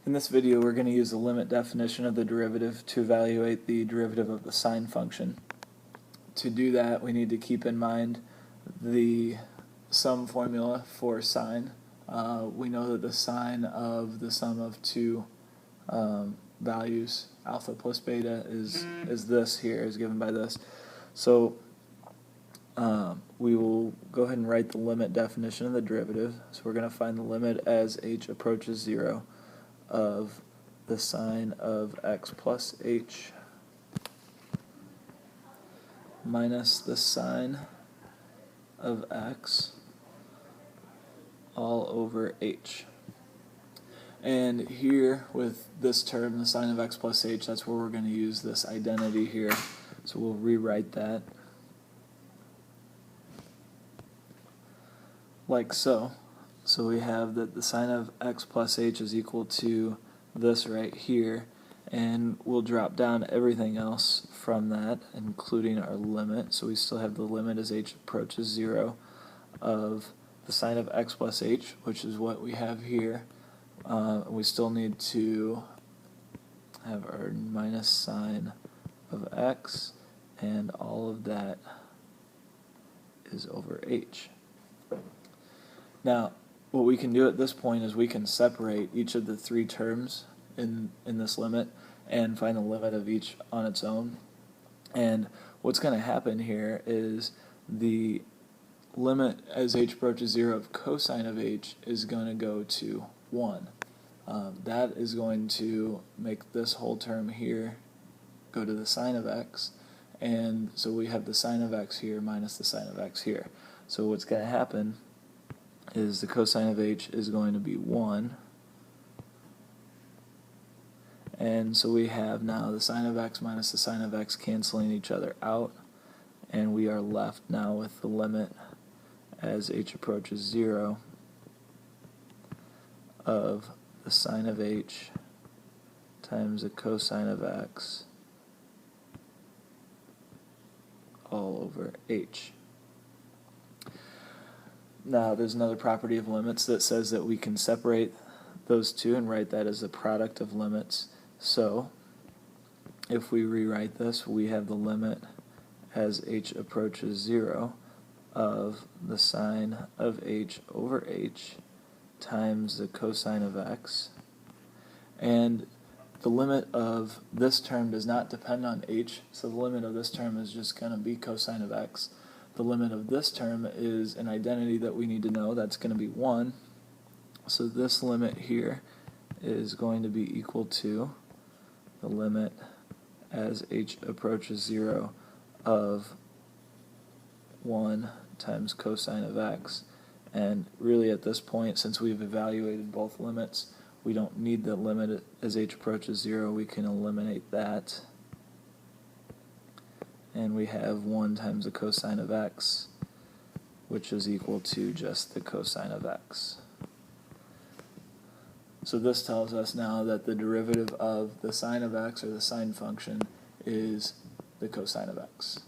In this video, we're going to use the limit definition of the derivative to evaluate the derivative of the sine function. To do that, we need to keep in mind the sum formula for sine. We know that the sine of the sum of two values, alpha plus beta, is this here, is given by this. So we will go ahead and write the limit definition of the derivative. So we're going to find the limit as h approaches 0 of the sine of x plus h minus the sine of x all over h. And here with this term, the sine of x plus h, that's where we're going to use this identity here. So we'll rewrite that like so. So we have that the sine of x plus h is equal to this right here, and we'll drop down everything else from that, including our limit. So we still have the limit as h approaches 0 of the sine of x plus h, which is what we have here. We still need to have our minus sine of x, and all of that is over h. Now, what we can do at this point is we can separate each of the three terms in this limit and find the limit of each on its own. And what's going to happen here is the limit as h approaches 0 of cosine of h is going to go to 1. That is going to make this whole term here go to the sine of x, and so we have the sine of x here minus the sine of x here. So what's going to happen is the cosine of h is going to be 1, and so we have now the sine of x minus the sine of x canceling each other out, and we are left now with the limit as h approaches 0 of the sine of h times the cosine of x all over h. Now, there's another property of limits that says that we can separate those two and write that as the product of limits. So, if we rewrite this, we have the limit as h approaches 0 of the sine of h over h times the cosine of x. And the limit of this term does not depend on h, so the limit of this term is just going to be cosine of x. The limit of this term is an identity that we need to know. That's going to be 1. So this limit here is going to be equal to the limit as h approaches 0 of 1 times cosine of x. And really at this point, since we've evaluated both limits, we don't need the limit as h approaches 0. We can eliminate that. And we have 1 times the cosine of x, which is equal to just the cosine of x. So this tells us now that the derivative of the sine of x, or the sine function, is the cosine of x.